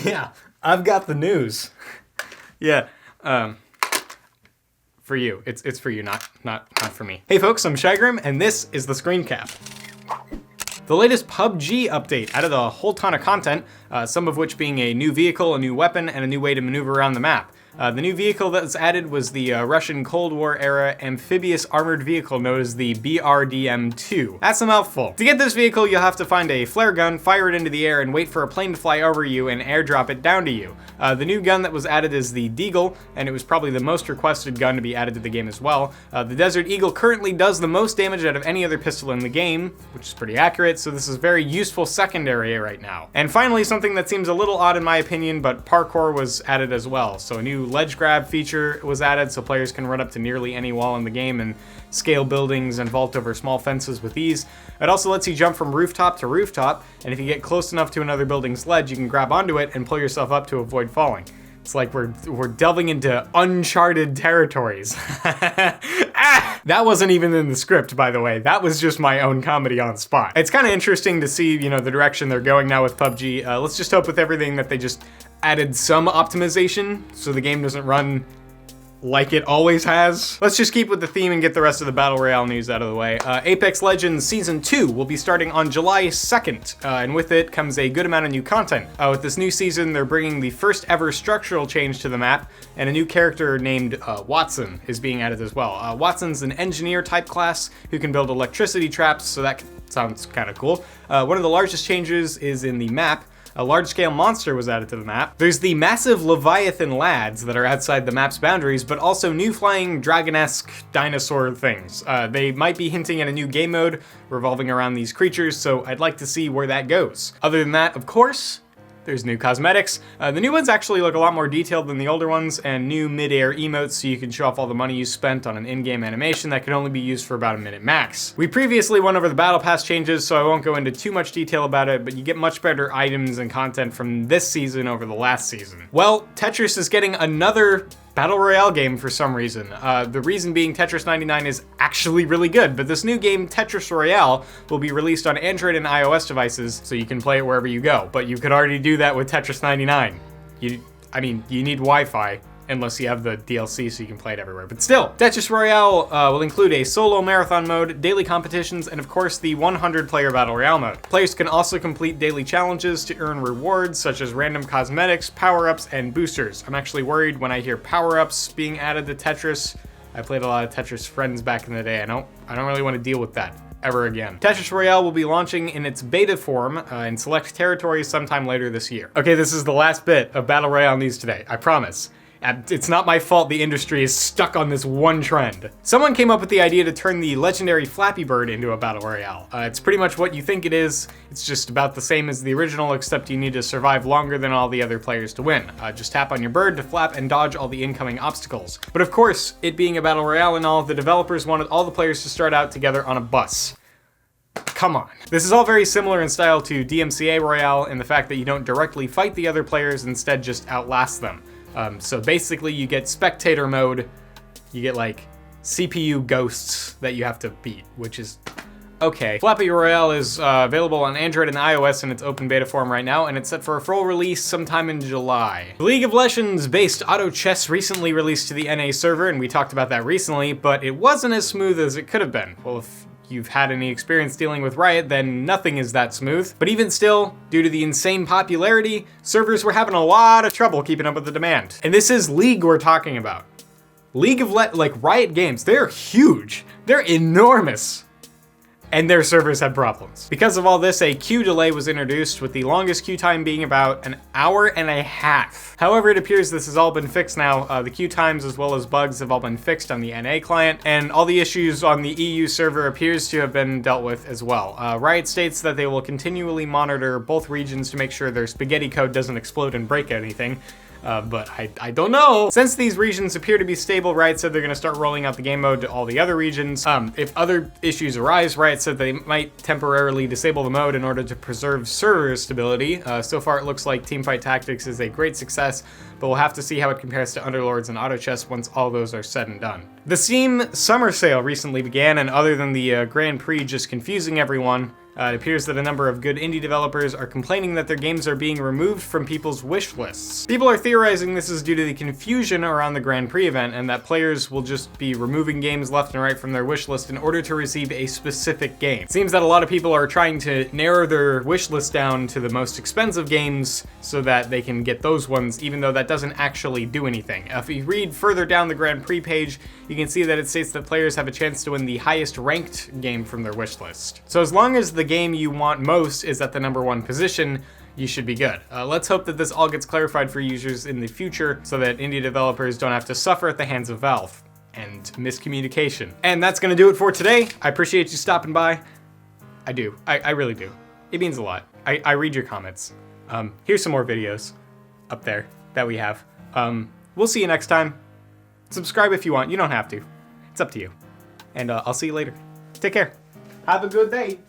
Yeah, I've got the news. Yeah, for you. It's for you, not for me. Hey folks, I'm Shygrim, and this is the Screencap. The latest PUBG update added a whole ton of content, some of which being a new vehicle, a new weapon, and a new way to maneuver around the map. The new vehicle that was added was the Russian Cold War era amphibious armored vehicle known as the BRDM-2. That's a mouthful. To get this vehicle, you'll have to find a flare gun, fire it into the air, and wait for a plane to fly over you and airdrop it down to you. The new gun that was added is the Deagle, and it was probably the most requested gun to be added to the game as well. The Desert Eagle currently does the most damage out of any other pistol in the game, which is pretty accurate, so this is very useful secondary right now. And finally, something that seems a little odd in my opinion, but parkour was added as well. So a new ledge grab feature was added so players can run up to nearly any wall in the game and scale buildings and vault over small fences with ease. It also lets you jump from rooftop to rooftop, and if you get close enough to another building's ledge, you can grab onto it and pull yourself up to avoid falling. It's like we're delving into uncharted territories. That wasn't even in the script, by the way. That was just my own comedy on spot. It's kind of interesting to see, the direction they're going now with PUBG. Let's just hope with everything that they just added some optimization so the game doesn't run like it always has. Let's just keep with the theme and get the rest of the Battle Royale news out of the way. Apex Legends Season 2 will be starting on July 2nd, and with it comes a good amount of new content. With this new season, they're bringing the first ever structural change to the map, and a new character named Watson is being added as well. Watson's an engineer type class who can build electricity traps, so that sounds kind of cool. One of the largest changes is in the map. A large-scale monster was added to the map. There's the massive Leviathan lads that are outside the map's boundaries, but also new flying dragon-esque dinosaur things. They might be hinting at a new game mode revolving around these creatures, so I'd like to see where that goes. Other than that, of course, there's new cosmetics. The new ones actually look a lot more detailed than the older ones, and new mid-air emotes so you can show off all the money you spent on an in-game animation that can only be used for about a minute max. We previously went over the Battle Pass changes, so I won't go into too much detail about it, but you get much better items and content from this season over the last season. Well, Tetris is getting another Battle Royale game for some reason. The reason being Tetris 99 is actually really good, but this new game, Tetris Royale, will be released on Android and iOS devices, so you can play it wherever you go. But you could already do that with Tetris 99. You need Wi-Fi, unless you have the DLC so you can play it everywhere. But still, Tetris Royale will include a solo marathon mode, daily competitions, and of course the 100-player Battle Royale mode. Players can also complete daily challenges to earn rewards such as random cosmetics, power-ups, and boosters. I'm actually worried when I hear power-ups being added to Tetris. I played a lot of Tetris Friends back in the day. I don't really want to deal with that ever again. Tetris Royale will be launching in its beta form in select territories sometime later this year. Okay, this is the last bit of Battle Royale news today, I promise. It's not my fault the industry is stuck on this one trend. Someone came up with the idea to turn the legendary Flappy Bird into a Battle Royale. It's pretty much what you think it is. It's just about the same as the original, except you need to survive longer than all the other players to win. Just tap on your bird to flap and dodge all the incoming obstacles. But of course, it being a Battle Royale and all, the developers wanted all the players to start out together on a bus. Come on. This is all very similar in style to DMCA Royale in the fact that you don't directly fight the other players, instead just outlast them. So basically you get spectator mode, you get like CPU ghosts that you have to beat, which is okay. Flappy Royale is available on Android and iOS in its open beta form right now, and it's set for a full release sometime in July. The League of Legends-based Autochess recently released to the NA server, and we talked about that recently, but it wasn't as smooth as it could have been. Well, if you've had any experience dealing with Riot, then nothing is that smooth. But even still, due to the insane popularity, servers were having a lot of trouble keeping up with the demand. And this is League we're talking about. Riot Games, they're huge. They're enormous. And their servers had problems. Because of all this, a queue delay was introduced, with the longest queue time being about an hour and a half. However, it appears this has all been fixed now. The queue times as well as bugs have all been fixed on the NA client, and all the issues on the EU server appears to have been dealt with as well. Riot states that they will continually monitor both regions to make sure their spaghetti code doesn't explode and break anything. But I don't know. Since these regions appear to be stable, Riot said they're going to start rolling out the game mode to all the other regions. If other issues arise, Riot said they might temporarily disable the mode in order to preserve server stability. So far it looks like Teamfight Tactics is a great success, but we'll have to see how it compares to Underlords and Autochess once all those are said and done. The Steam Summer Sale recently began, and other than the Grand Prix just confusing everyone, It appears that a number of good indie developers are complaining that their games are being removed from people's wish lists. People are theorizing this is due to the confusion around the Grand Prix event, and that players will just be removing games left and right from their wish list in order to receive a specific game. It seems that a lot of people are trying to narrow their wish list down to the most expensive games so that they can get those ones, even though that doesn't actually do anything. If you read further down the Grand Prix page, you can see that it states that players have a chance to win the highest ranked game from their wish list. So as long as the game you want most is at the #1 position, you should be good. Let's hope that this all gets clarified for users in the future so that indie developers don't have to suffer at the hands of Valve and miscommunication. And that's gonna do it for today. I appreciate you stopping by. I do. I really do. It means a lot. I read your comments. Here's some more videos up there that we have. We'll see you next time. Subscribe if you want. You don't have to. It's up to you. And I'll see you later. Take care. Have a good day.